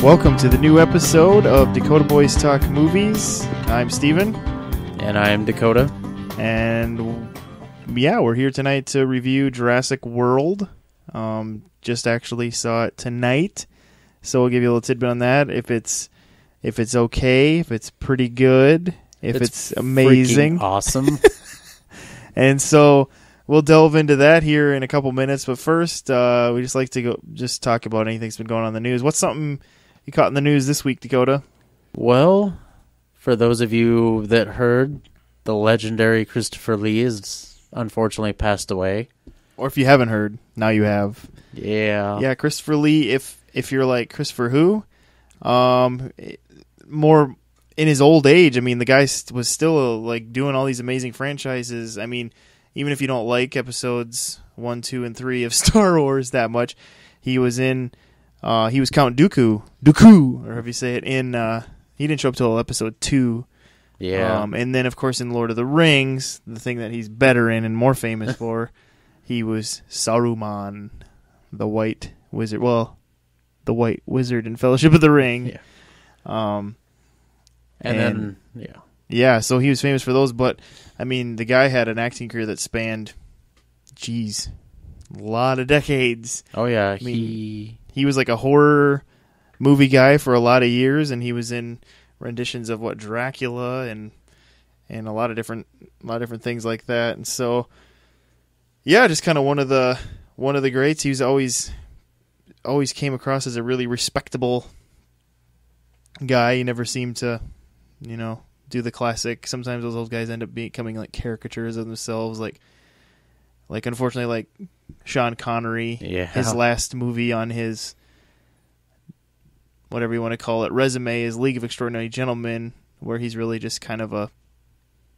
Welcome to the new episode of Dakota Boys Talk Movies. I'm Steven. And I'm Dakota. And yeah, we're here tonight to review Jurassic World. Just actually saw it tonight, so we'll give you a little tidbit on that. If it's okay, if it's pretty good, if it's amazing, awesome. And so we'll delve into that here in a couple minutes. But first, we just like to talk about anything that's been going on in the news. What's something you caught in the news this week, Dakota? Well, for those of you that heard, the legendary Christopher Lee is unfortunately passed away. Or if you haven't heard, now you have. Yeah, Christopher Lee. If you're like Christopher who, more in his old age. I mean, the guy was still like doing all these amazing franchises. I mean, even if you don't like episodes 1, 2, and 3 of Star Wars that much, he was in. He was Count Dooku, or however you say it. He didn't show up till episode 2. Yeah. And then of course in Lord of the Rings, the thing that he's better in and more famous for, he was Saruman, the White Wizard. Well, the White Wizard in Fellowship of the Ring. Yeah. Yeah, so he was famous for those. But I mean, the guy had an acting career that spanned, a lot of decades. Oh yeah, I mean, he was like a horror movie guy for a lot of years, and he was in renditions of Dracula and a lot of different things like that. And so, yeah, just kind of one of the greats. He was always came across as a really respectable guy. He never seemed to, do the classic. Sometimes those old guys end up becoming like caricatures of themselves, like unfortunately, like Sean Connery. Yeah. His last movie on his, whatever you want to call it, resume is League of Extraordinary Gentlemen, where he's really just kind of a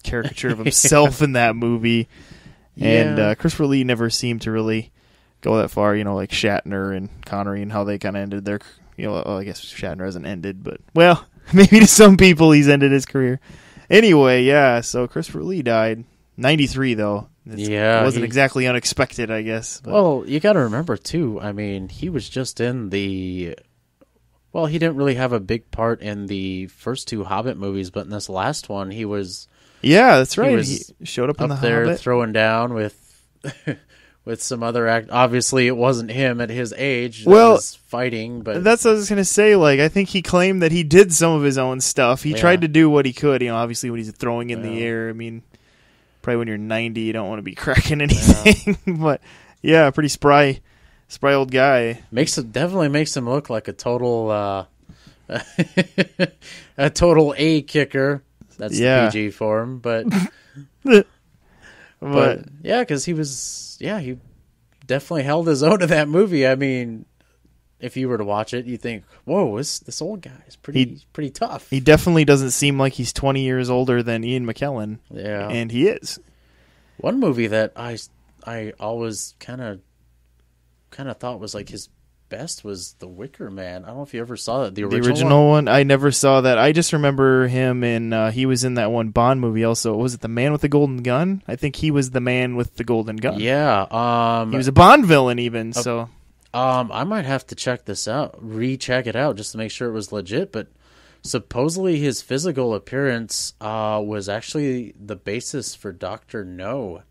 caricature of himself in that movie. And Christopher Lee never seemed to really go that far, like Shatner and Connery and how they kind of ended their, I guess Shatner hasn't ended, but, well, maybe to some people he's ended his career. Anyway, yeah, so Christopher Lee died. 93, though. It wasn't exactly unexpected, I guess. But. Well, you got to remember, too, I mean, he was just in the... Well, he didn't really have a big part in the first 2 Hobbit movies, but in this last one, he was... Yeah, that's right. He showed up in the there Hobbit. Throwing down with some other act. Obviously, it wasn't him at his age that was fighting, but... That's what I was going to say. Like, I think he claimed that he did some of his own stuff. He tried to do what he could, obviously when he's throwing in the air. I mean... Probably when you're 90, you don't want to be cracking anything. Yeah. But yeah, pretty spry old guy. Definitely makes him look like a total a total A kicker. That's the PG for him, but yeah, because he definitely held his own in that movie. I mean, if you were to watch it, you think, whoa, this old guy is pretty tough. He definitely doesn't seem like he's 20 years older than Ian McKellen. Yeah. And he is. One movie that I always kind of thought was like his best was The Wicker Man. I don't know if you ever saw that. The original one? I never saw that. I just remember him in, he was in that one Bond movie also. Was it The Man with the Golden Gun? I think he was the man with the golden gun. Yeah. He was a Bond villain even, so... I might have to check this out, recheck it out just to make sure it was legit, but supposedly his physical appearance was actually the basis for Dr. No.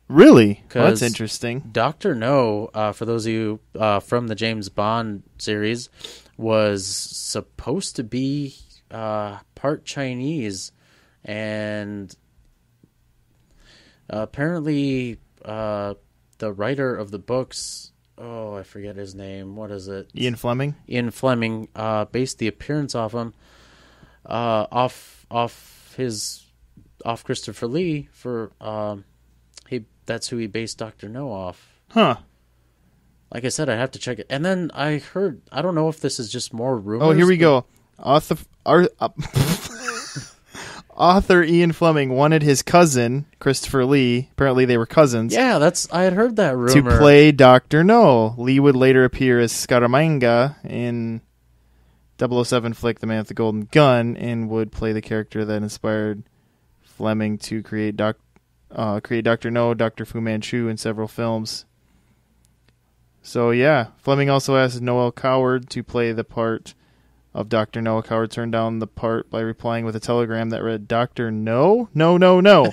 Really? Well, that's interesting. Dr. No, for those of you from the James Bond series, was supposed to be part Chinese, and apparently the writer of the books... Oh, I forget his name. What is it? Ian Fleming? Ian Fleming based the appearance off him, off Christopher Lee for that's who he based Dr. No off. Huh. Like I said, I have to check it. And then I heard, I don't know if this is just more rumors. Oh, here we go. Author Ian Fleming wanted his cousin, Christopher Lee, apparently they were cousins. Yeah, I had heard that rumor. To play Dr. No. Lee would later appear as Scaramanga in 007 flick The Man with the Golden Gun and would play the character that inspired Fleming to create Dr. No, Dr. Fu Manchu in several films. So, yeah. Fleming also asked Noel Coward to play the part of Dr. Noah. Coward turned down the part by replying with a telegram that read, Dr. No? No, no, no.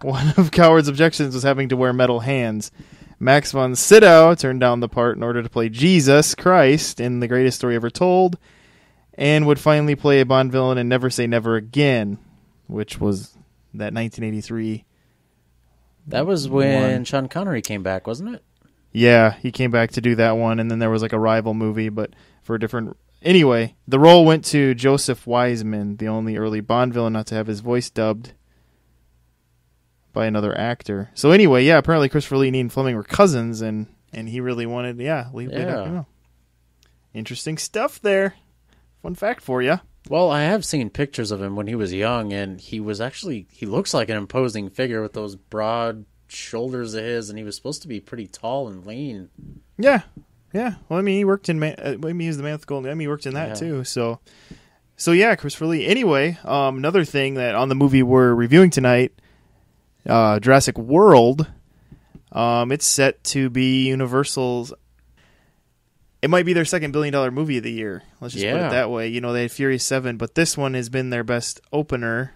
One of Coward's objections was having to wear metal hands. Max von Sydow turned down the part in order to play Jesus Christ in The Greatest Story Ever Told, and would finally play a Bond villain in Never Say Never Again, which was that 1983. That was when Sean Connery came back, wasn't it? Yeah, he came back to do that one, and then there was like a rival movie, but for a different... Anyway, the role went to Joseph Wiseman, the only early Bond villain not to have his voice dubbed by another actor. So anyway, yeah, apparently Christopher Lee and Fleming were cousins, and he really wanted, Lee played Dr. No. Interesting stuff there. Fun fact for you. Well, I have seen pictures of him when he was young, and he looks like an imposing figure with those broad shoulders of his, and he was supposed to be pretty tall and lean. Yeah. Well, I mean, he worked in, he was the man with the golden, he worked in that too, so yeah, Christopher Lee. Anyway, another thing that on the movie we're reviewing tonight, Jurassic World, it's set to be Universal's, it might be their second $1 billion movie of the year. Let's just put it that way. You know, they had Furious 7, but this one has been their best opener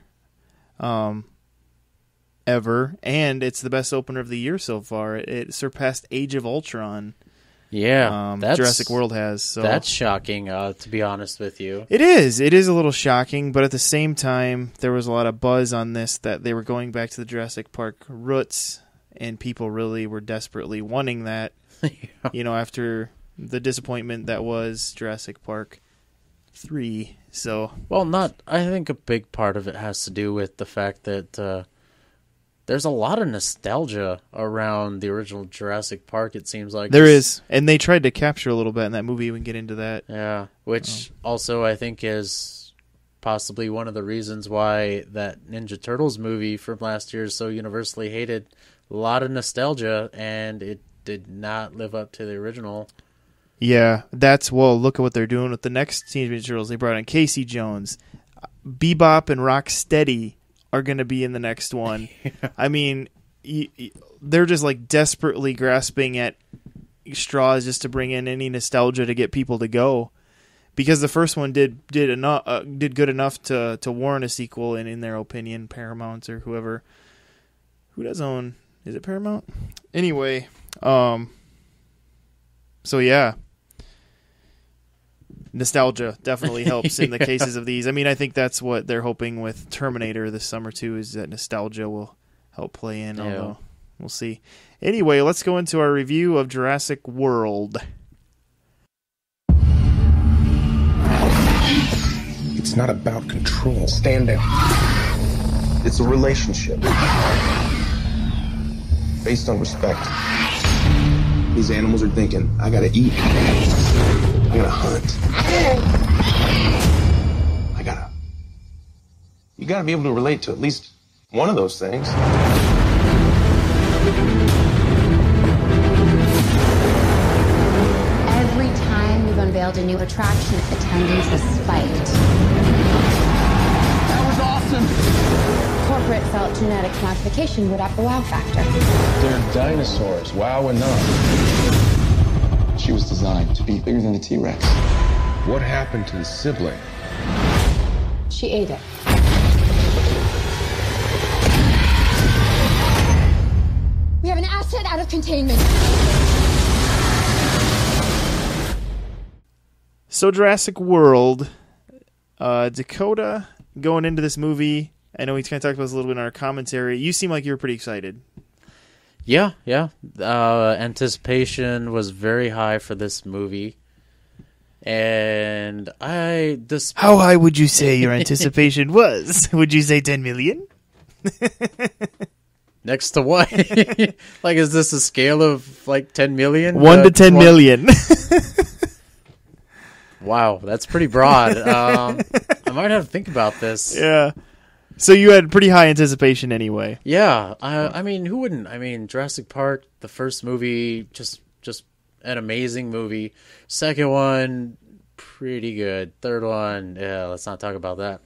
ever, and it's the best opener of the year so far. It surpassed Age of Ultron. Yeah, Jurassic World has. So that's shocking, to be honest with you. It is. It is a little shocking, but at the same time, there was a lot of buzz on this that they were going back to the Jurassic Park roots, and people really were desperately wanting that. You know, after the disappointment that was Jurassic Park 3. So, well, I think a big part of it has to do with the fact that there's a lot of nostalgia around the original Jurassic Park, it seems like. There is, and they tried to capture a little bit in that movie. We can get into that. Yeah, which also I think is possibly one of the reasons why that Ninja Turtles movie from last year is so universally hated. A lot of nostalgia, and it did not live up to the original. Yeah, look at what they're doing with the next Teenage Mutant Ninja Turtles. They brought in Casey Jones. Bebop and Rocksteady are going to be in the next one. I mean, they're just like desperately grasping at straws just to bring in any nostalgia to get people to go. Because the first one did good enough to warrant a sequel, and in their opinion, Paramount or whoever. Who does own... Is it Paramount? Anyway, so yeah. Nostalgia definitely helps in the cases of these. I mean, I think that's what they're hoping with Terminator this summer, too, is that nostalgia will help play in, although we'll see. Anyway, let's go into our review of Jurassic World. It's not about control. Stand down. It's a relationship based on respect. These animals are thinking, I gotta eat. I gotta hunt. You gotta be able to relate to at least one of those things. Every time we've unveiled a new attraction, attendance has spiked. That was awesome! Corporate felt genetics modification would up the wow factor. They're dinosaurs, wow enough. She was designed to be bigger than a T-Rex. What happened to the sibling? She ate it. We have an asset out of containment. So Jurassic World, Dakota, going into this movie, I know we kind of talked about this a little bit in our commentary. You seem like you were pretty excited. Yeah. Anticipation was very high for this movie. And How high would you say your anticipation was? Would you say 10 million? Next to what? Like, is this a scale of like 10 million? 1 to 10 million. Wow, that's pretty broad. I might have to think about this. Yeah. So you had pretty high anticipation anyway. Yeah. I mean, who wouldn't? I mean, Jurassic Park, the first movie, just an amazing movie. Second one, pretty good. Third one, yeah, let's not talk about that.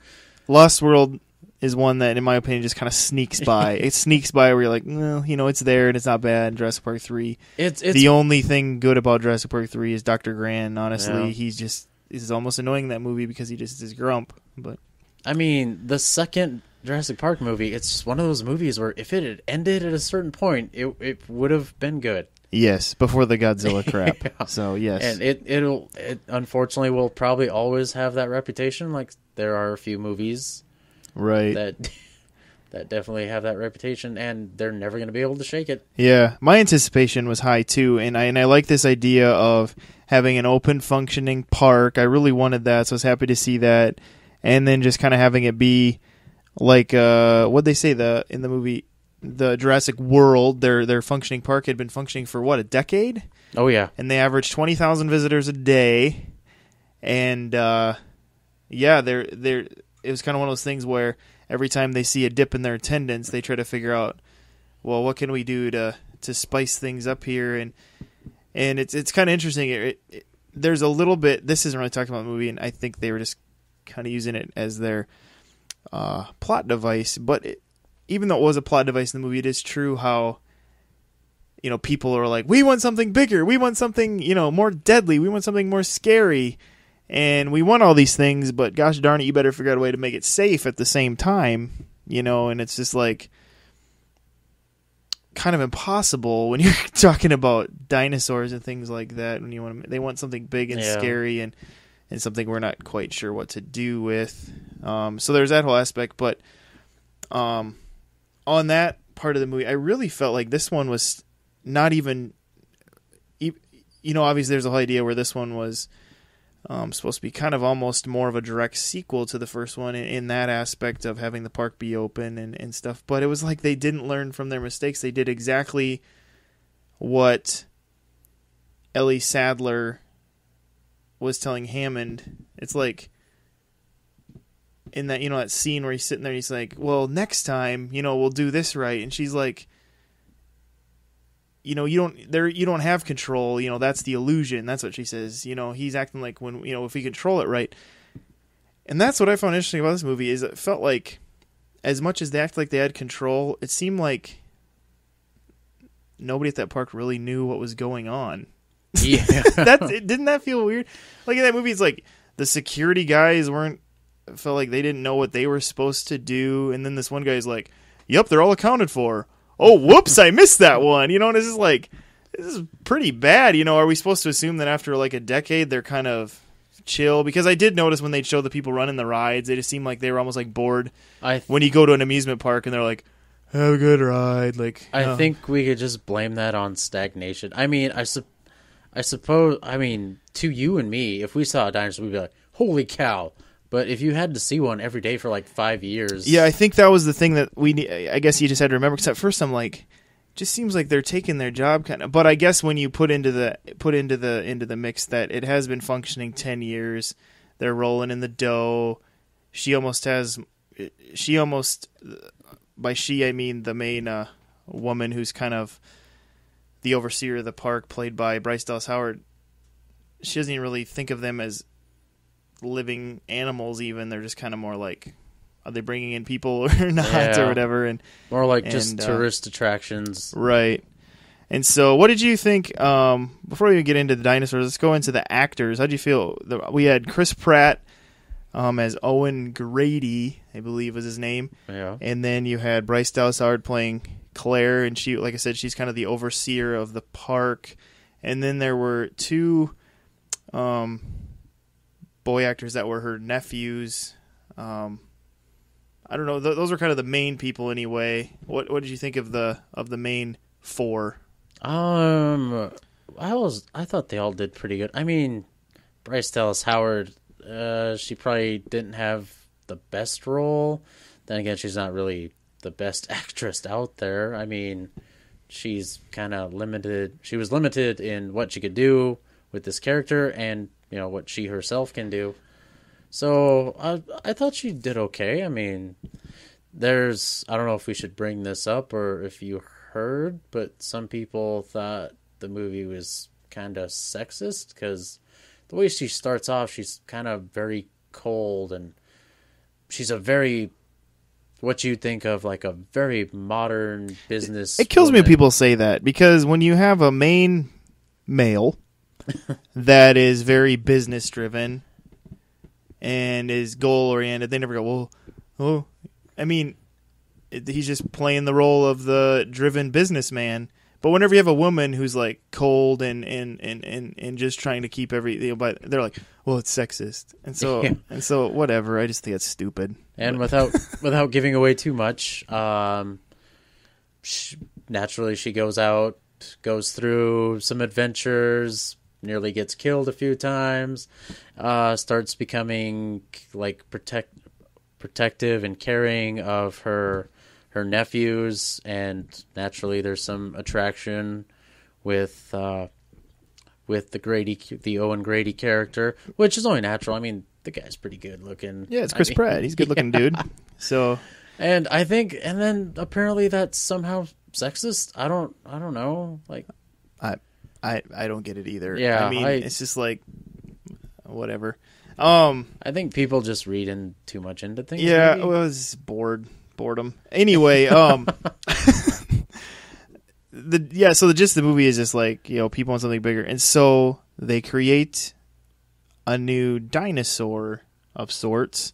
Lost World is one that, in my opinion, just kind of sneaks by. It sneaks by where you're like, well, it's there and it's not bad. Jurassic Park 3. It's the only thing good about Jurassic Park 3 is Dr. Grant. Honestly, Yeah. he's almost annoying in that movie because he just is grump. But I mean, the second Jurassic Park movie, it's one of those movies where if it had ended at a certain point, it would have been good. yes, before the Godzilla crap. Yeah. So yes, And it unfortunately will probably always have that reputation. Like there are a few movies right. that definitely have that reputation, and they're never going to be able to shake it. Yeah, my anticipation was high too, and I like this idea of having an open functioning park. I really wanted that, so I was happy to see that, and then just kind of having it be like what they say in the movie, the Jurassic World. Their functioning park had been functioning for what, a decade, Oh yeah, and they averaged 20,000 visitors a day, and yeah, it was kind of one of those things where every time they see a dip in their attendance, they try to figure out, well, what can we do to spice things up here, and it's kind of interesting. There's a little bit. This isn't really talking about the movie, and I think they were just kind of using it as their plot device. But even though it was a plot device in the movie, it is true how people are like, we want something bigger, we want something more deadly, we want something more scary. And we want all these things, but gosh darn it, you better figure out a way to make it safe at the same time, and it's just like kind of impossible when you're talking about dinosaurs and things like that. When they want something big and scary and something we're not quite sure what to do with. So there's that whole aspect, but on that part of the movie, I really felt like this one was not even, obviously there's a whole idea where this one was supposed to be kind of almost more of a direct sequel to the first one in that aspect of having the park be open and stuff. But it was like they didn't learn from their mistakes. They did exactly what Ellie Sadler was telling Hammond. It's like in that, that scene where he's sitting there and he's like, well, next time, we'll do this right. And she's like, you don't have control, that's the illusion. That's what she says. He's acting like when, if we control it right. And that's what I found interesting about this movie is it felt like as much as they acted like they had control, it seemed like nobody at that park really knew what was going on. Yeah. Didn't that feel weird? Like in that movie, it's like the security guys felt like they didn't know what they were supposed to do. And then this one guy's like, yep, they're all accounted for. Oh, whoops, I missed that one. And this is like, this is pretty bad. Are we supposed to assume that after like a decade, they're kind of chill? Because I did notice when they'd show the people running the rides, they just seemed like they were almost like bored. When you go to an amusement park and they're like, have a good ride. Like, I think we could just blame that on stagnation. I mean, I suppose, to you and me, if we saw a dinosaur, we'd be like, holy cow. But if you had to see one every day for like 5 years, yeah, I think that was the thing that I guess you just had to remember. Because at first I'm like, just seems like they're taking their job kind of. But I guess when you put into the mix that it has been functioning 10 years, they're rolling in the dough. By she I mean the main woman who's kind of the overseer of the park, played by Bryce Dallas Howard. She doesn't even really think of them as living animals. Even they're just kind of more like, are they bringing in people or not, or whatever, and more like just tourist attractions, right? And so, what did you think? Before we get into the dinosaurs, let's go into the actors. How did you feel? We had Chris Pratt as Owen Grady, I believe was his name, and then you had Bryce Dallas Howard playing Claire, and she, like I said, she's kind of the overseer of the park. And then there were two boy actors that were her nephews. I don't know. Those were kind of the main people anyway. What did you think of the main four? I thought they all did pretty good. I mean, Bryce Dallas Howard, she probably didn't have the best role. Then again, she's not really the best actress out there. I mean, she's kind of limited. She was limited in what she could do with this character and, what she herself can do. So I thought she did okay. I mean, I don't know if we should bring this up or if you heard, but some people thought the movie was kind of sexist because the way she starts off, she's kind of very cold, and she's a very what you think of like a very modern business. It kills me when woman. people say that, because when you have a main male that is very business driven and is goal oriented, they never go, well, oh, I mean, he's just playing the role of the driven businessman. But whenever you have a woman who's like cold and just trying to keep but they're like, well, it's sexist, and so whatever. I just think it's stupid. And without giving away too much, naturally she goes out, goes through some adventures, nearly gets killed a few times, starts becoming like protective and caring of her nephews, and naturally there's some attraction with the Owen Grady character, which is only natural. I mean, the guy's pretty good looking. Yeah, it's Chris Pratt. He's a good looking dude. So, and I think, and then apparently that's somehow sexist. I don't know. Like, I don't get it either. Yeah, I mean, it's just like whatever. I think people just read in too much into things. Yeah, maybe. I was boredom. Anyway, so the gist of the movie is just like, people want something bigger, and so they create a new dinosaur of sorts,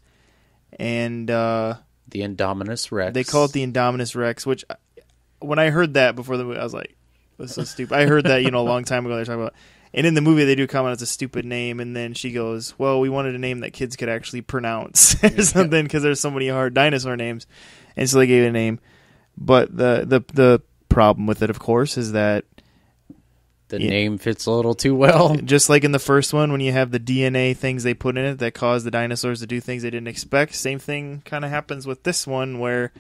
and the Indominus Rex. They call it the Indominus Rex, which when I heard that before the movie, I was like, that's so stupid. I heard that a long time ago. They're talking about. And in the movie, they do comment it's a stupid name, and then she goes, well, we wanted a name that kids could actually pronounce or something, because there's so many hard dinosaur names, and so they gave it a name. But the problem with it, of course, is that the name fits a little too well. Just like in the first one, when you have the DNA things they put in it that cause the dinosaurs to do things they didn't expect, same thing kind of happens with this one, where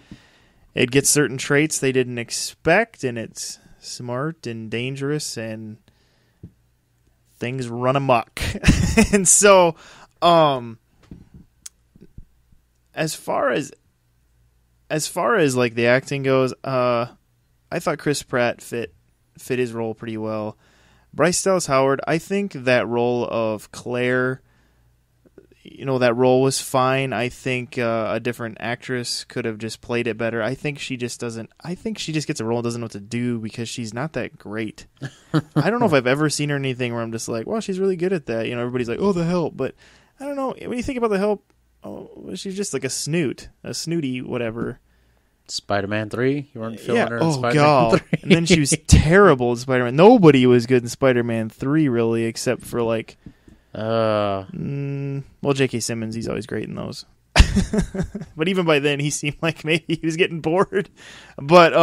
it gets certain traits they didn't expect, and it's smart and dangerous, and things run amok. And so as far as like the acting goes, I thought Chris Pratt fit his role pretty well. Bryce Dallas Howard, I think that role of Claire, that role was fine. I think a different actress could have just played it better. I think she just gets a role and doesn't know what to do, because she's not that great. I don't know if I've ever seen her in anything where I'm just like, well, she's really good at that. Everybody's like, oh, The Help. But I don't know. When you think about The Help, she's just like a snooty whatever. Spider-Man 3? You weren't feeling her in Spider-Man God. 3? And then she was terrible in Spider-Man. Nobody was good in Spider-Man 3, really, except for like... well, J.K. Simmons, he's always great in those. But even by then, he seemed like maybe he was getting bored. But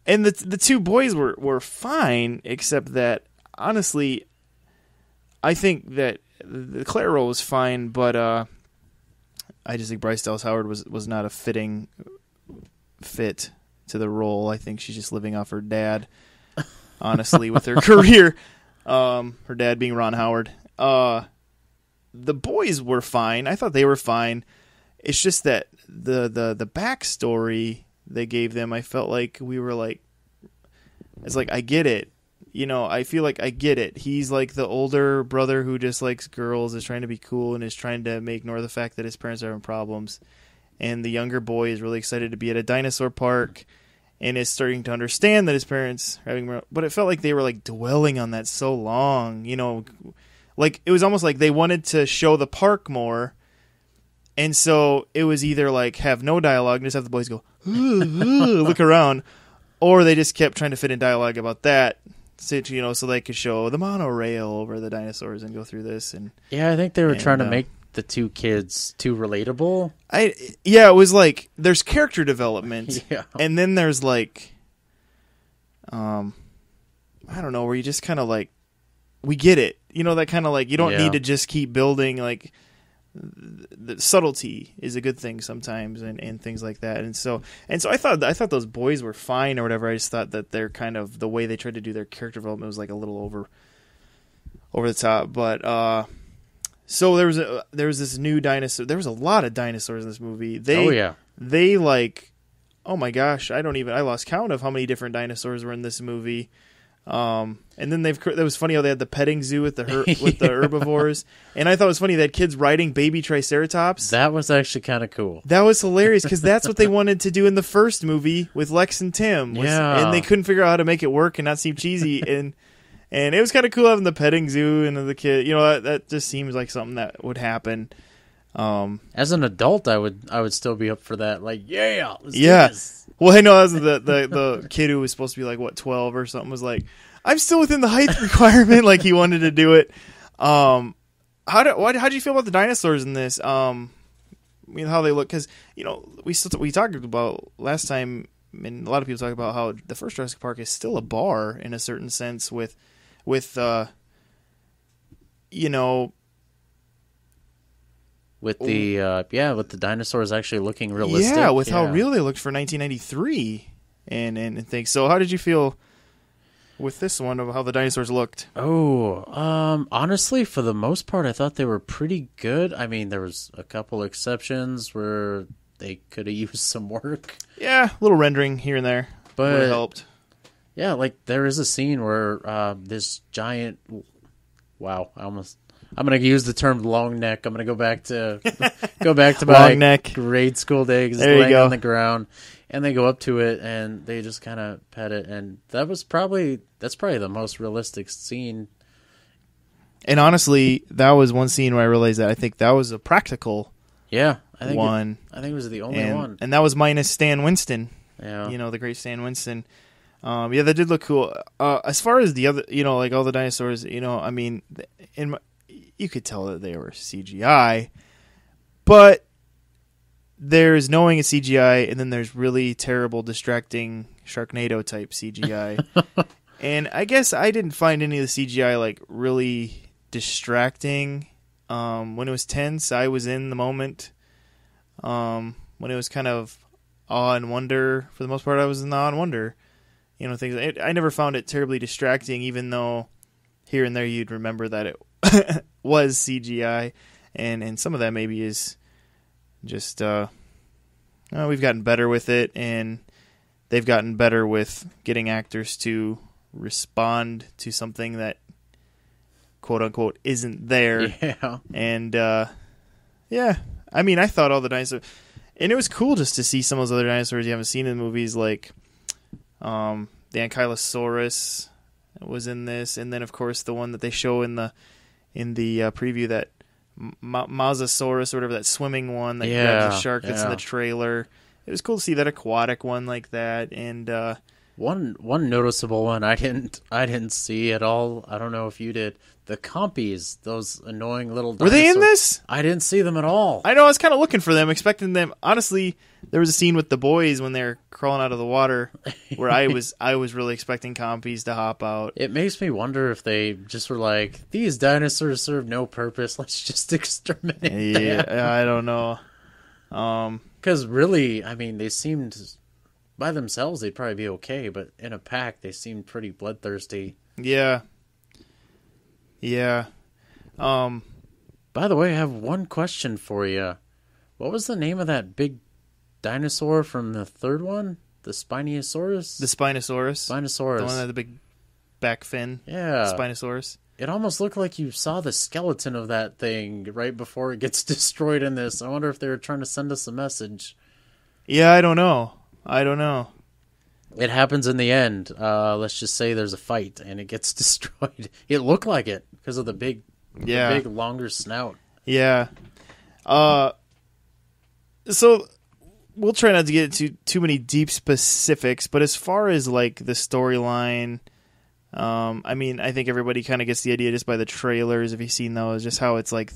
and the two boys were fine, except that honestly, I think that the Claire role was fine, but I just think Bryce Dallas Howard was not a fitting fit to the role. I think she's just living off her dad, honestly, with her career. Her dad being Ron Howard. The boys were fine. I thought they were fine. It's just that the backstory they gave them, I felt like we were like, it's like, I get it. I feel like I get it. He's like the older brother who just likes girls, is trying to be cool, and is trying to ignore the fact that his parents are having problems. And the younger boy is really excited to be at a dinosaur park, and is starting to understand that his parents are having... But it felt like they were like dwelling on that so long. Like it was almost like they wanted to show the park more, and so it was either like have no dialogue and just have the boys go, ooh, ooh, look around, or they just kept trying to fit in dialogue about that. So they could show the monorail over the dinosaurs and go through this. And yeah, I think they were trying to make the two kids too relatable. It was like there's character development, yeah, and then there's like, I don't know, where you just kind of like, we get it, that kind of like, you don't need to just keep building, like the subtlety is a good thing sometimes, and things like that. And so I thought those boys were fine or whatever. I just thought that they're kind of, the way they tried to do their character development was like a little over the top. But so there was this new dinosaur. There was a lot of dinosaurs in this movie. They like, oh my gosh, I lost count of how many different dinosaurs were in this movie. And then that was funny how they had the petting zoo with with the herbivores, and I thought it was funny that kids riding baby triceratops. That was actually kind of cool. That was hilarious because that's what they wanted to do in the first movie with Lex and Tim. And they couldn't figure out how to make it work and not seem cheesy. and it was kind of cool having the petting zoo and the kid. That just seems like something that would happen. As an adult, I would still be up for that. Like, let's do this. Well, I know the kid who was supposed to be like 12 or something was like, I'm still within the height requirement. Like he wanted to do it. How do you feel about the dinosaurs in this? How they look? Because we talked about last time, and a lot of people talk about how the first Jurassic Park is still a bar in a certain sense with with the dinosaurs actually looking realistic. Yeah, with how real they looked for 1993 and things. So how did you feel with this one of how the dinosaurs looked? Honestly, for the most part, I thought they were pretty good. I mean, there was a couple exceptions where they could have used some work. Yeah, a little rendering here and there would have helped. Yeah, like there is a scene where this giant... Wow, I'm going to use the term long neck. I'm going to go back to my long neck grade school days, laying on the ground, and they go up to it and they just kind of pet it, and that's probably the most realistic scene. And honestly, that was one scene where I realized that I think that was a practical I think one. I think it was the only one, and that was minus Stan Winston. Yeah, the great Stan Winston. That did look cool. As far as the other, like all the dinosaurs, I mean, you could tell that they were CGI, but there's knowing it's CGI, and then there's really terrible, distracting Sharknado type CGI. And I guess I didn't find any of the CGI like really distracting. When it was tense, I was in the moment. When it was kind of awe and wonder, for the most part, I was in the awe and wonder. Things. I never found it terribly distracting, even though here and there you'd remember that it was CGI, and some of that maybe is just we've gotten better with it, and they've gotten better with getting actors to respond to something that quote unquote isn't there. Yeah. And I mean, I thought all the dinosaurs, and it was cool just to see some of those other dinosaurs you haven't seen in the movies, like the Ankylosaurus was in this, and then of course the one that they show in the preview, that Mosasaurus or whatever, that swimming one that grabs the shark that's in the trailer. It was cool to see that aquatic one like that. And one noticeable one I didn't see at all. I don't know if you did. The Compies, those annoying little dinosaurs. Were they in this? I didn't see them at all. I know, I was kind of looking for them, expecting them. Honestly, there was a scene with the boys when they're crawling out of the water where I was really expecting Compies to hop out. It makes me wonder if they just were like, these dinosaurs serve no purpose, let's just exterminate them. Yeah, I don't know. Because really, I mean, they seemed, by themselves, they'd probably be okay, but in a pack, they seemed pretty bloodthirsty. Yeah. Yeah. By the way, I have one question for you. What was the name of that big dinosaur from the third one? The Spinosaurus? The Spinosaurus. Spinosaurus. The one that had the big back fin. Yeah. Spinosaurus. It almost looked like you saw the skeleton of that thing right before it gets destroyed in this. I wonder if they were trying to send us a message. Yeah, I don't know. It happens in the end. Let's just say there's a fight and it gets destroyed. It looked like it because of the big longer snout. Yeah. So we'll try not to get into too many deep specifics, but as far as like the storyline, I mean, I think everybody kind of gets the idea just by the trailers. If you've seen those, just how it's like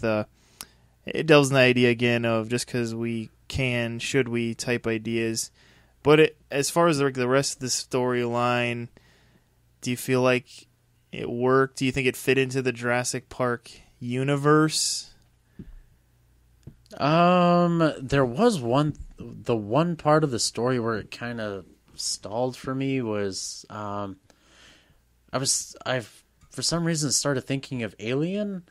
it delves in the idea again of just because we can, should we type ideas. But as far as like the rest of the storyline, do you feel like it worked? Do you think it fit into the Jurassic Park universe? There was the one part of the story where it kind of stalled for me was, I for some reason started thinking of Alien.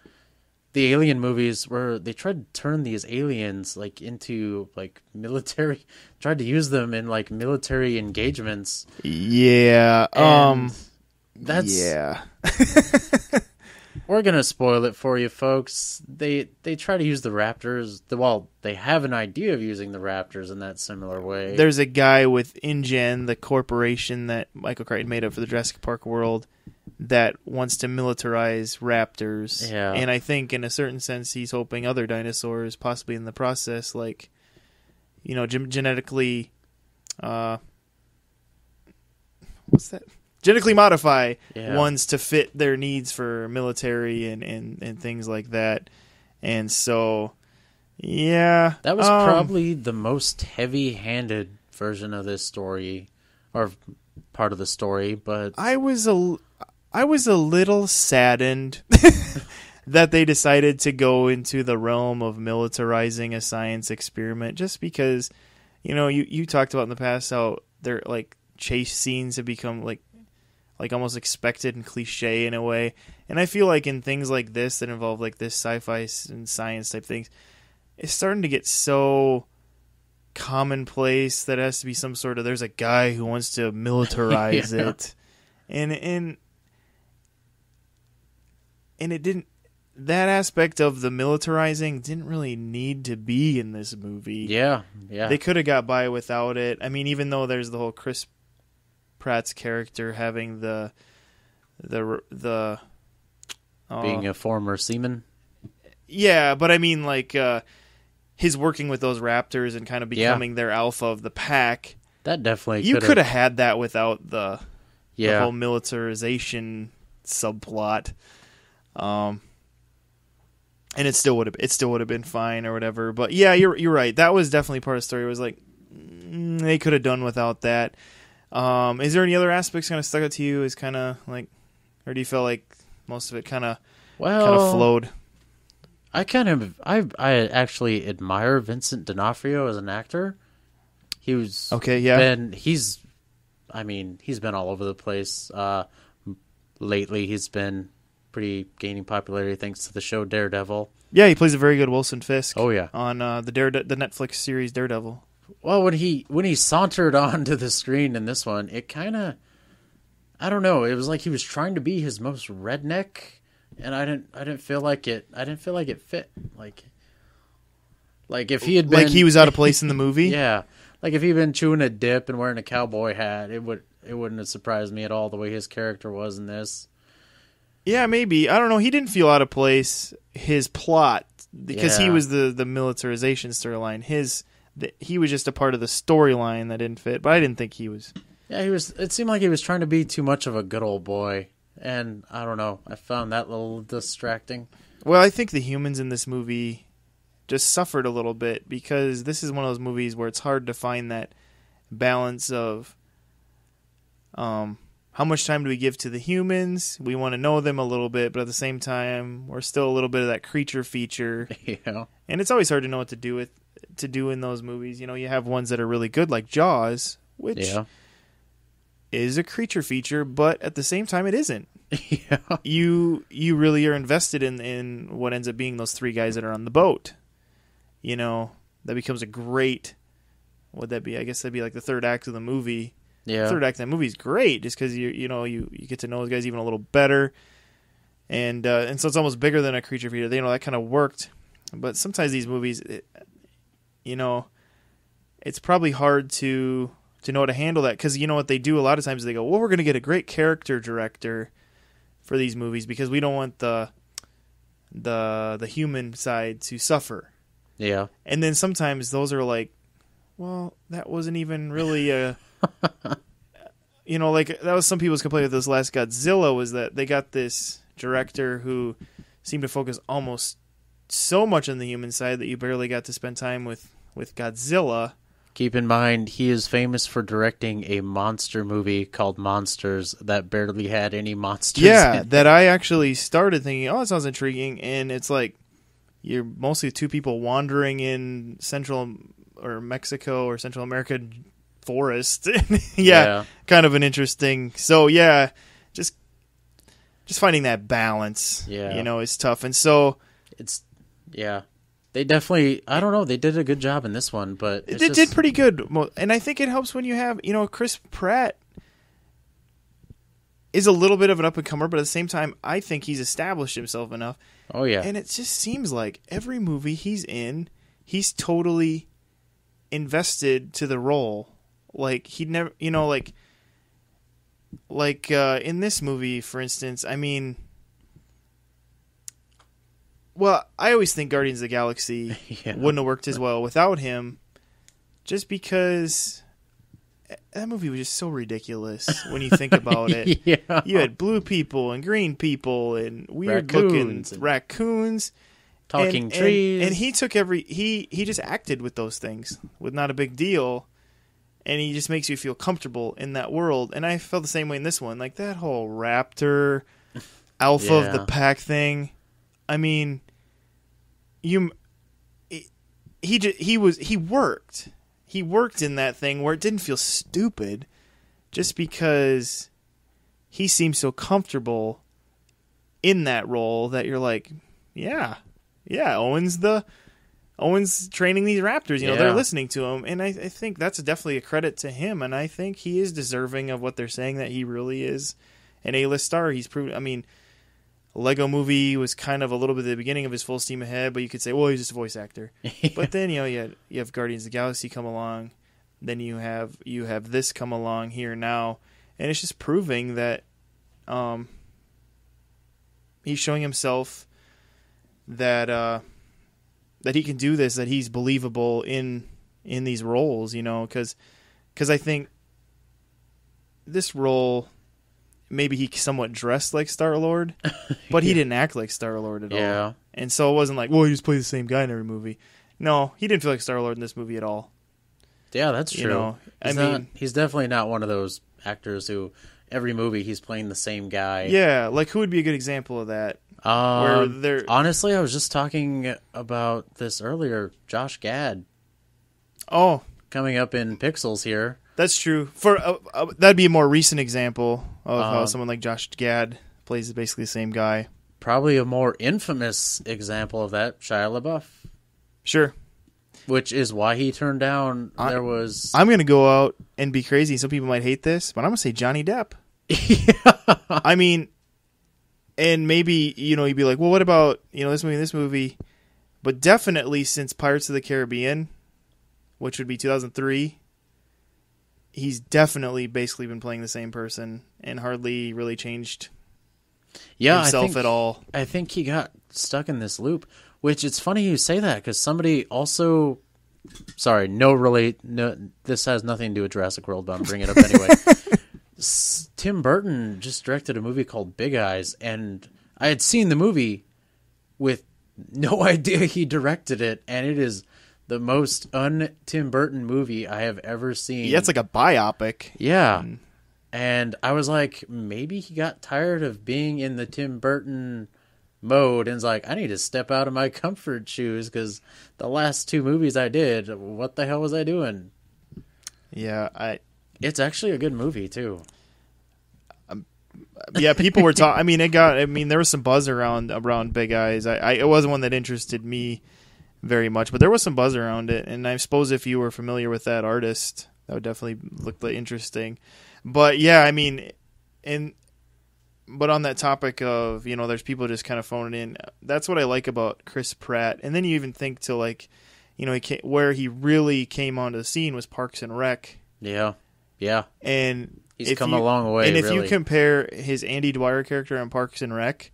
The Alien movies where they tried to turn these aliens like into like military, tried to use them in like military engagements. Yeah. Yeah. We're gonna spoil it for you, folks. They try to use the raptors. They have an idea of using the raptors in that similar way. There's a guy with InGen, the corporation that Michael Crichton made up for the Jurassic Park world, that wants to militarize raptors. Yeah. And I think in a certain sense he's hoping other dinosaurs, possibly in the process, like, genetically genetically modify ones to fit their needs for military and things like that. And so, yeah. That was probably the most heavy-handed version of this story, or part of the story, but I was a little saddened that they decided to go into the realm of militarizing a science experiment, just because, you talked about in the past how they're like chase scenes have become like almost expected and cliche in a way. And I feel like in things like this that involve like this sci-fi and science type things, it's starting to get so commonplace that it has to be some sort of, there's a guy who wants to militarize it. And it didn't, that aspect of the militarizing didn't really need to be in this movie. Yeah. They could have got by without it. I mean, even though there's the whole Chris Pratt's character having the being a former seaman. Yeah, but I mean, like, his working with those raptors and kind of becoming their alpha of the pack. That definitely you could have had that without the whole militarization subplot. And it still would have been fine or whatever. But yeah, you're right. That was definitely part of the story. It was like they could have done without that. Is there any other aspects kind of stuck out to you as kind of like, or do you feel like most of it kind of flowed? I actually admire Vincent D'Onofrio as an actor. He was he's been all over the place. Lately, he's been pretty gaining popularity thanks to the show Daredevil. Yeah, he plays a very good Wilson Fisk. Oh yeah, on the Netflix series Daredevil. Well, when he sauntered onto the screen in this one, it kind of, I don't know, it was like he was trying to be his most redneck, and I didn't feel like it fit. Like if he had been, like he was out of place in the movie. Yeah, like if he'd been chewing a dip and wearing a cowboy hat, it wouldn't have surprised me at all the way his character was in this. Yeah, maybe. I don't know. He didn't feel out of place. His plot, because he was the militarization storyline. He was just a part of the storyline that didn't fit, but I didn't think he was. Yeah, he was. It seemed like he was trying to be too much of a good old boy, and I don't know. I found that a little distracting. Well, I think the humans in this movie just suffered a little bit, because this is one of those movies where it's hard to find that balance of how much time do we give to the humans? We want to know them a little bit, but at the same time, we're still a little bit of that creature feature. Yeah. And it's always hard to know what to do in those movies. You have ones that are really good, like Jaws, which is a creature feature, but at the same time, it isn't. Yeah. You really are invested in what ends up being those three guys that are on the boat. That becomes a great. What'd that be? I guess that'd be like the third act of the movie. Yeah. The third act of that movie is great, just because you get to know those guys even a little better, and so it's almost bigger than a creature feature. That kind of worked, but sometimes these movies, it's probably hard to know how to handle that, because what they do a lot of times, they go, well, we're going to get a great character director for these movies because we don't want the human side to suffer. Yeah. And then sometimes those are like, well, that wasn't even really a like that was some people's complaint with this last Godzilla, was that they got this director who seemed to focus almost so much on the human side that you barely got to spend time with Godzilla. Keep in mind, he is famous for directing a monster movie called Monsters that barely had any monsters in it. That I actually started thinking, oh, that sounds intriguing, and it's like you're mostly two people wandering in Central or Mexico or Central America forest. Kind of an interesting. So yeah, just finding that balance, is tough. And so they definitely, I don't know, they did a good job in this one, but they did pretty good. And I think it helps when you have, Chris Pratt. is a little bit of an up-and-comer, but at the same time, I think he's established himself enough. Oh, yeah. And it just seems like every movie he's in, he's totally invested to the role. Like, he'd never, you know, like in this movie, for instance, I mean, well, I always think Guardians of the Galaxy wouldn't have worked as well without him, just because that movie was just so ridiculous when you think about it. Yeah. You had blue people and green people and weird Raccoons looking raccoons, talking trees, and he took he just acted with those things with not a big deal, and he just makes you feel comfortable in that world. And I felt the same way in this one, like that whole raptor alpha of the pack thing. I mean, he worked. He worked in that thing where it didn't feel stupid, just because he seemed so comfortable in that role that you're like, yeah, Owen's training these raptors. You know, they're listening to him, and I think that's definitely a credit to him. And I think he is deserving of what they're saying, that he really is an A-list star. He's proven. I mean, Lego Movie was kind of a little bit at the beginning of his full steam ahead, but you could say, well, he's just a voice actor. But then, you know, you have Guardians of the Galaxy come along, then you have this come along here now, and it's just proving that he's showing himself that he can do this, that he's believable in these roles, you know, because I think this role, maybe he somewhat dressed like Star-Lord, but he didn't act like Star-Lord at all. And so it wasn't like, well, he just plays the same guy in every movie. No, he didn't feel like Star-Lord in this movie at all. Yeah, that's true. You know, he's definitely not one of those actors who every movie he's playing the same guy. Yeah, like who would be a good example of that? Honestly, I was just talking about this earlier. Josh Gad. Oh, coming up in Pixels here. That's true. For that'd be a more recent example of how someone like Josh Gad plays basically the same guy. Probably a more infamous example of that, Shia LaBeouf. Sure. Which is why he turned down. I'm going to go out and be crazy. Some people might hate this, but I'm going to say Johnny Depp. I mean, and maybe, you know, you'd be like, well, what about, you know, this movie? But definitely since Pirates of the Caribbean, which would be 2003, he's definitely basically been playing the same person and hardly really changed himself at all. I think he got stuck in this loop, which it's funny you say that, because somebody also... Sorry, this has nothing to do with Jurassic World, but I'm bringing it up anyway. Tim Burton just directed a movie called Big Eyes, and I had seen the movie with no idea he directed it, and it is the most un-Tim Burton movie I have ever seen. Yeah, it's like a biopic. Yeah. And I was like, maybe he got tired of being in the Tim Burton mode and is like, I need to step out of my comfort shoes, because the last two movies I did, what the hell was I doing? Yeah, it's actually a good movie too. Yeah, people were talking. I mean, there was some buzz around Big Eyes. It wasn't one that interested me very much, but there was some buzz around it, and I suppose if you were familiar with that artist, that would definitely look interesting. But yeah, I mean, but on that topic of, you know, there's people just kind of phoning in. That's what I like about Chris Pratt. And then you even think to, like, you know, where he really came onto the scene was Parks and Rec. Yeah. And he's come a long way. And if really. you compare his Andy Dwyer character on Parks and Rec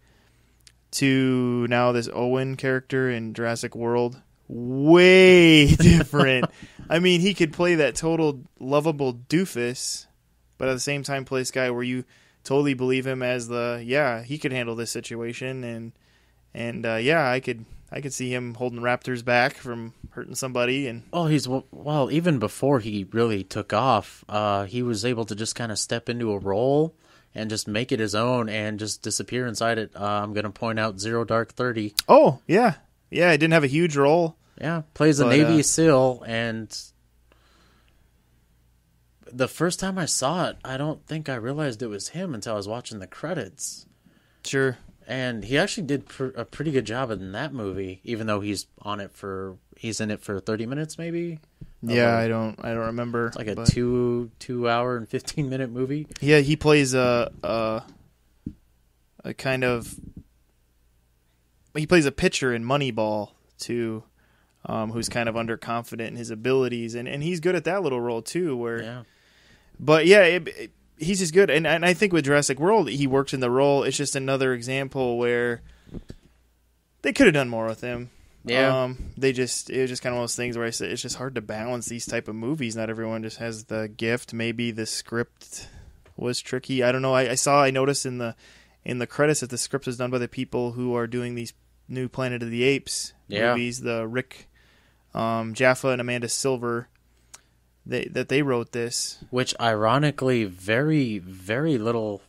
to now this Owen character in Jurassic World, way different. I mean, he could play that total lovable doofus, but at the same time play this guy where you totally believe him as he could handle this situation, and I could see him holding raptors back from hurting somebody. And even before he really took off, he was able to just kind of step into a role and just make it his own and just disappear inside it. I'm going to point out Zero Dark 30. Oh, yeah. Yeah, it didn't have a huge role. Yeah, plays a Navy SEAL, and the first time I saw it, I don't think I realized it was him until I was watching the credits. Sure. And he actually did a pretty good job in that movie, even though he's in it for 30 minutes, maybe. Yeah, I don't remember. It's like a 2 hour and 15-minute movie. Yeah, he plays a kind of. He plays a pitcher in Moneyball too, who's kind of underconfident in his abilities, and he's good at that little role too. But yeah, he's just good, and I think with Jurassic World, he works in the role. It's just another example where they could have done more with him. Yeah, it was just kind of one of those things where I said it's just hard to balance these type of movies. Not everyone just has the gift. Maybe the script was tricky. I don't know. I noticed in the credits that the script was done by the people who are doing these new Planet of the Apes movies. The Rick Jaffa and Amanda Silver. They wrote this, which ironically, very very little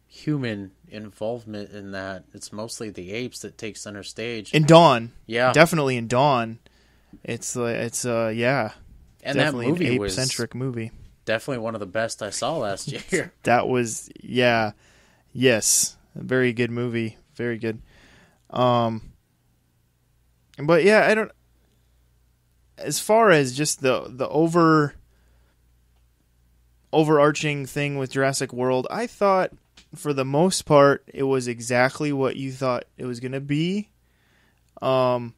human involvement in that. It's mostly the apes that take center stage. In Dawn, yeah, definitely in Dawn. It's yeah, and that movie an was ape-centric movie. Definitely one of the best I saw last year. That was yes, a very good movie, very good. But yeah, I don't. As far as just the overarching thing with Jurassic World, I thought for the most part it was exactly what you thought it was going to be. I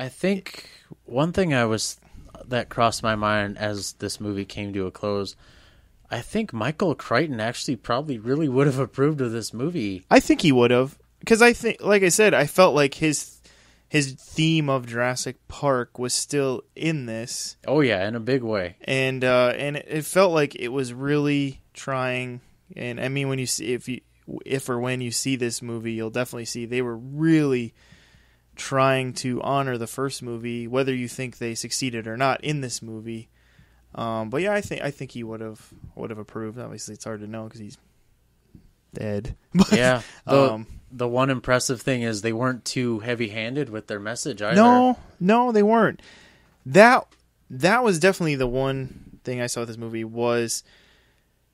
think one thing that crossed my mind as this movie came to a close, I think Michael Crichton actually probably really would have approved of this movie. I think he would have, because I think, like I said, I felt like his theme of Jurassic Park was still in this. Oh yeah, in a big way. And it felt like it was really trying. And I mean, when you see if or when you see this movie, you'll definitely see they were really trying to honor the first movie, whether you think they succeeded or not in this movie. But yeah, I think he would have approved. Obviously, it's hard to know because he's dead. But, yeah. The one impressive thing is they weren't too heavy-handed with their message either. No, they weren't. That was definitely the one thing I saw with this movie was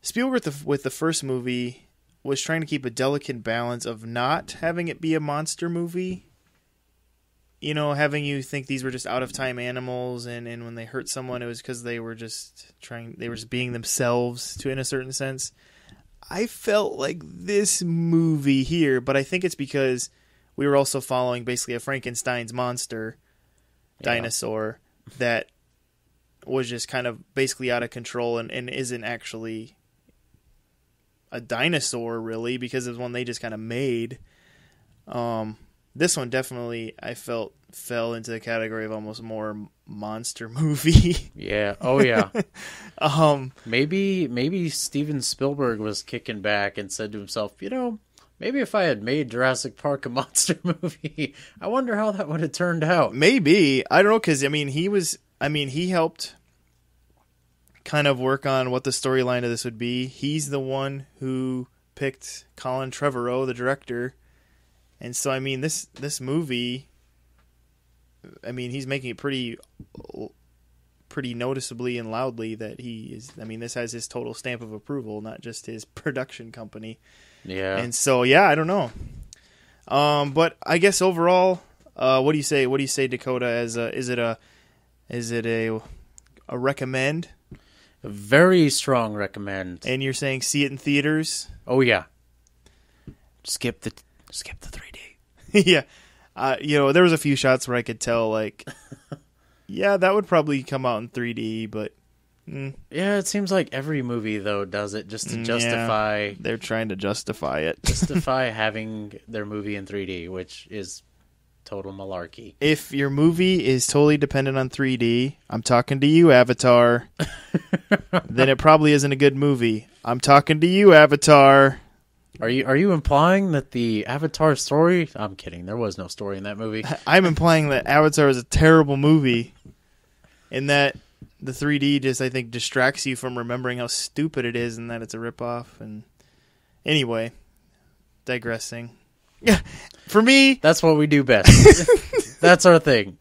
Spielberg with the first movie was trying to keep a delicate balance of not having it be a monster movie. You know, having you think these were just out-of-time animals, and when they hurt someone, it was because they were just being themselves in a certain sense. I felt like this movie here, but I think it's because we were also following basically a Frankenstein's monster dinosaur that was just kind of basically out of control and isn't actually a dinosaur really, because it was one they just kind of made. This one definitely, I felt, fell into the category of almost more monster movie. Yeah. Oh, yeah. Maybe Steven Spielberg was kicking back and said to himself, maybe if I had made Jurassic Park a monster movie, I wonder how that would have turned out. Maybe. I don't know, because, he helped kind of work on what the storyline of this would be. He's the one who picked Colin Trevorrow, the director. And so, this movie, he's making it pretty noticeably and loudly that he is, this has his total stamp of approval, not just his production company. Yeah. And so, I don't know. But I guess overall, what do you say? What do you say, Dakota? Is it a recommend? A very strong recommend. And you're saying see it in theaters? Oh, yeah. Skip the 3D. Yeah. There was a few shots where I could tell, like, that would probably come out in 3D, but... Yeah, it seems like every movie, though, does it just to justify... Yeah, they're trying to justify it. Justify having their movie in 3D, which is total malarkey. If your movie is totally dependent on 3D, I'm talking to you, Avatar, then it probably isn't a good movie. I'm talking to you, Avatar. Are you implying that the Avatar story... I'm kidding. There was no story in that movie. I'm implying that Avatar is a terrible movie, and that the 3D just, I think, distracts you from remembering how stupid it is and that it's a ripoff. And anyway, digressing. Yeah, for me... That's what we do best. That's our thing.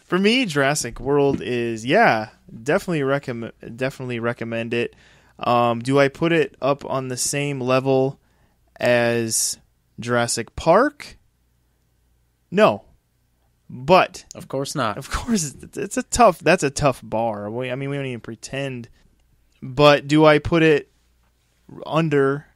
For me, Jurassic World is, definitely recommend it. Do I put it up on the same level as Jurassic Park? No. But Of course not. of course, that's a tough bar. We don't even pretend. But do I put it under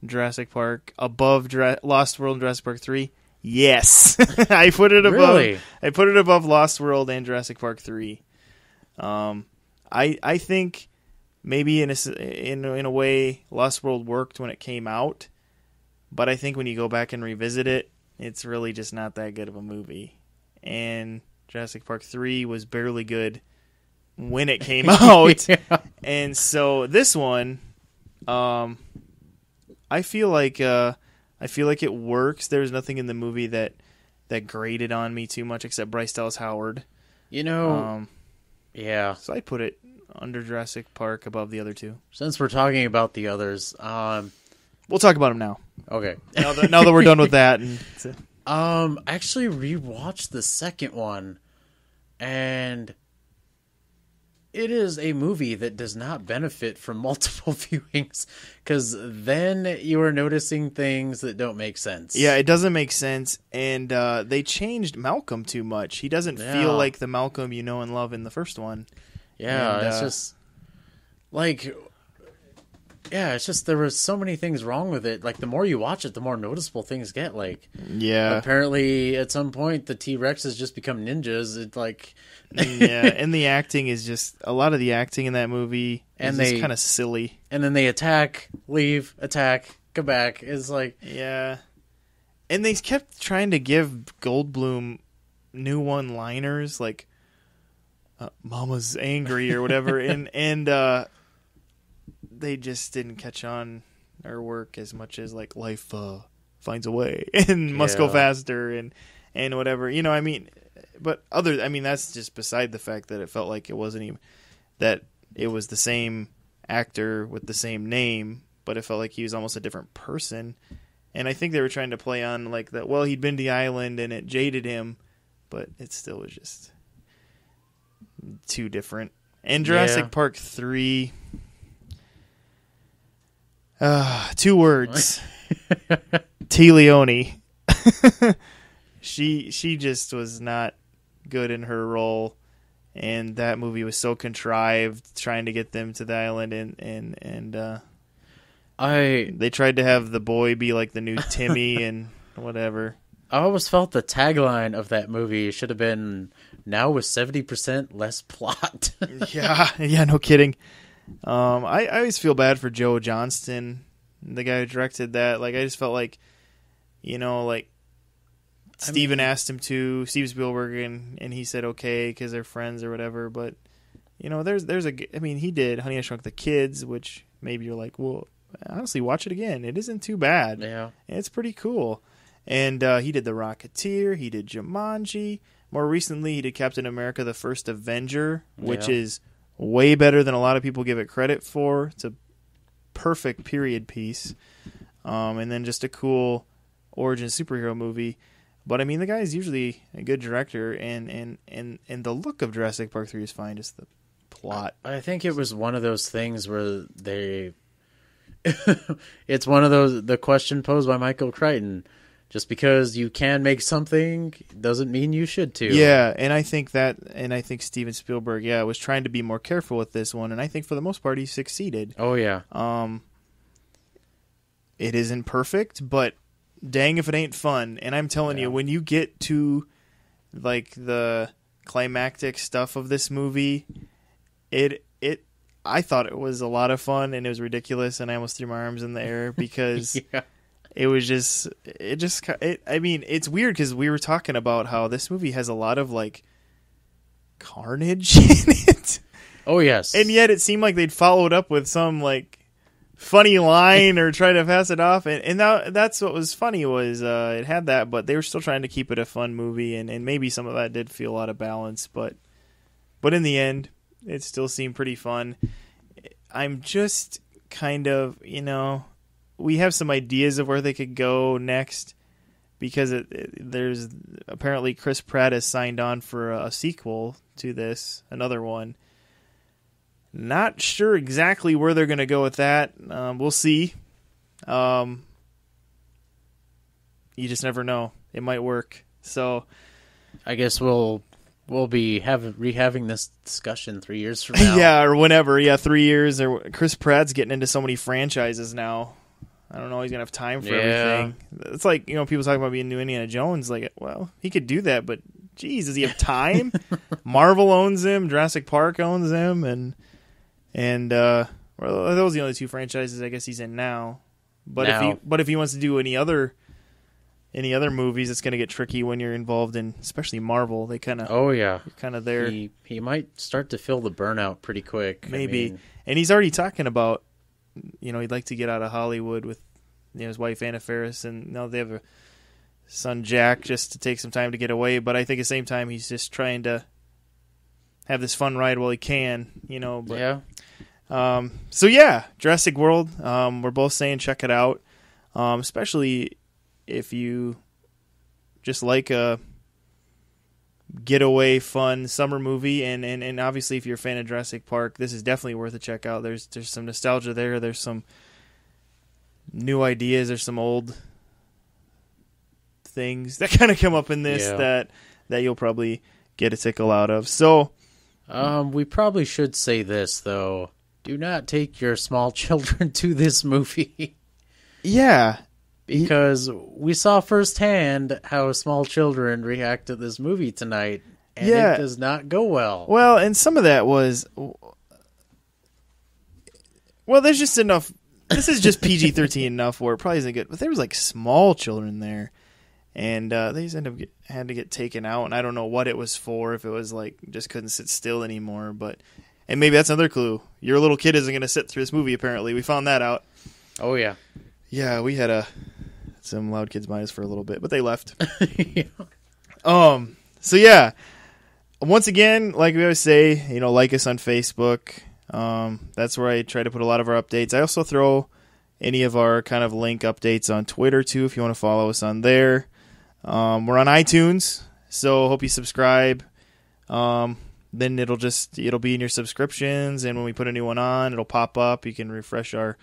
Jurassic Park, above Lost World and Jurassic Park 3? Yes. I put it above. Really? I put it above Lost World and Jurassic Park 3. I think maybe in a way Lost World worked when it came out, but I think when you go back and revisit it, it's really just not that good of a movie. And Jurassic Park 3 was barely good when it came out. Yeah. And so this one, I feel like it works. There's nothing in the movie that grated on me too much except Bryce Dallas Howard. Yeah. So I'd put it under Jurassic Park, above the other two. Since we're talking about the others, We'll talk about them now. okay. Now that we're done with that. I actually rewatched the second one, and it is a movie that does not benefit from multiple viewings, because then you are noticing things that don't make sense. Yeah, it doesn't make sense, and they changed Malcolm too much. He doesn't feel like the Malcolm you know and love in the first one. Yeah, And, it's just like, yeah, it's just there was so many things wrong with it. Like, the more you watch it, the more noticeable things get. Like, yeah, apparently at some point the T-Rexes just become ninjas. It's like, yeah, and the acting is just a lot of the acting in that movie is just kind of silly. And then they attack, leave, attack, come back. It's like, yeah, and they kept trying to give Goldblum new one-liners like "Mama's angry" or whatever, and they just didn't catch on or work as much as like life finds a way and must go faster and whatever, you know. I mean, but that's just beside the fact that it felt like it wasn't even that it was the same actor with the same name, but it felt like he was almost a different person. And I think they were trying to play on like that. Well, he'd been to the island and it jaded him, but it still was just too different. And Jurassic Park 3. 2 words. T. Leone. She just was not good in her role, and that movie was so contrived trying to get them to the island, and they tried to have the boy be like the new Timmy and whatever. I always felt the tagline of that movie should have been "Now with 70% less plot." yeah, no kidding. I always feel bad for Joe Johnston, the guy who directed that. Like, I just felt like, you know, like Steven asked him to, Steve Spielberg, and he said okay because they're friends or whatever. But, you know, he did Honey, I Shrunk the Kids, which maybe you're like, well, honestly, watch it again. It isn't too bad. Yeah. It's pretty cool. And he did The Rocketeer. He did Jumanji. More recently, he did Captain America: The First Avenger, which is way better than a lot of people give it credit for. It's a perfect period piece. And then just a cool origin superhero movie. But I mean, the guy is usually a good director, and the look of Jurassic Park 3 is fine. Just the plot. I think it was one of those things where they it's one of those, the question posed by Michael Crichton. Just because you can make something doesn't mean you should too. Yeah, and I think Steven Spielberg, was trying to be more careful with this one, and I think for the most part he succeeded. Oh yeah. It isn't perfect, but dang if it ain't fun. And I'm telling you, when you get to like the climactic stuff of this movie, I thought it was a lot of fun, and it was ridiculous, and I almost threw my arms in the air because it was it's weird because we were talking about how this movie has a lot of like carnage in it. Oh yes. And yet it seemed like they'd follow it up with some like funny line or try to pass it off. And that's what was funny was it had that, but they were still trying to keep it a fun movie, and maybe some of that did feel out of balance, but in the end it still seemed pretty fun. I'm just kind of, you know, we have some ideas of where they could go next because there's apparently Chris Pratt has signed on for a sequel to this, another one. Not sure exactly where they're going to go with that. We'll see. You just never know. It might work. So I guess we'll be rehaving this discussion 3 years from now. Yeah, or whenever. Yeah, 3 years. Or Chris Pratt's getting into so many franchises now. I don't know. He's gonna have time for everything. It's like, people talk about being new Indiana Jones. Like, well, he could do that, but geez, does he have time? Marvel owns him. Jurassic Park owns him, and well, those are the only two franchises I guess he's in now. But if he wants to do any other movies, it's going to get tricky when you're involved in, especially Marvel. They kind of you're kind of there. He might start to feel the burnout pretty quick. Maybe, and he's already talking about, he'd like to get out of Hollywood with his wife Anna Faris, and now they have a son Jack, just to take some time to get away. But I think at the same time he's just trying to have this fun ride while he can. But, yeah. So yeah, Jurassic World. We're both saying check it out, especially if you just like a getaway fun summer movie, and obviously if you're a fan of Jurassic Park, this is definitely worth a check out. There's some nostalgia there. There's some new ideas. There's some old things that kind of come up in this that you'll probably get a tickle out of. So, we probably should say this though: do not take your small children to this movie. Yeah. Because we saw firsthand how small children react to this movie tonight, and it does not go well. Well, and some of that was... Well, there's just enough... This is just PG-13 enough where it probably isn't good. But there was, small children there, and they just had to get taken out, and I don't know what it was for, if it was, just couldn't sit still anymore, but... And maybe that's another clue. Your little kid isn't going to sit through this movie, apparently. We found that out. Oh, yeah. Yeah, we had some loud kids by us for a little bit, but they left. Yeah. So yeah, once again, like we always say, like us on Facebook. That's where I try to put a lot of our updates. I also throw any of our kind of link updates on Twitter too, if you want to follow us on there. We're on iTunes, so hope you subscribe. Then it'll be in your subscriptions, and when we put a new one on, it'll pop up. You can refresh our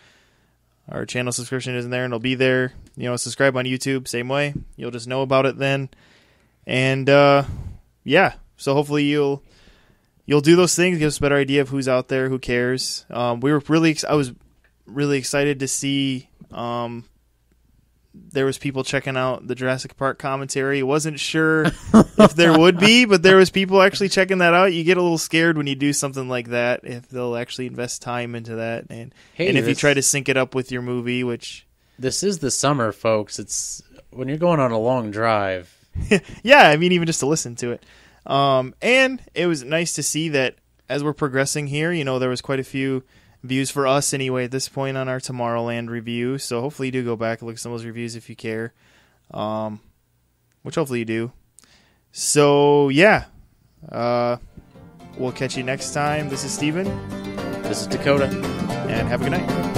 channel subscription isn't there, and it'll be there. Subscribe on YouTube, same way. You'll just know about it then. And so hopefully you'll do those things, give us a better idea of who's out there, who cares. I was really excited to see there was people checking out the Jurassic Park commentary. Wasn't sure if there would be, but there was people actually checking that out. You get a little scared when you do something like that, if they'll actually invest time into that, and if you try to sync it up with your movie, which... This is the summer, folks. It's when you're going on a long drive. Yeah, even just to listen to it. And it was nice to see that as we're progressing here, there was quite a few views for us anyway at this point on our Tomorrowland review. So hopefully you do go back and look at some of those reviews if you care, which hopefully you do. So yeah, we'll catch you next time. This is Steven. This is Dakota. And have a good night.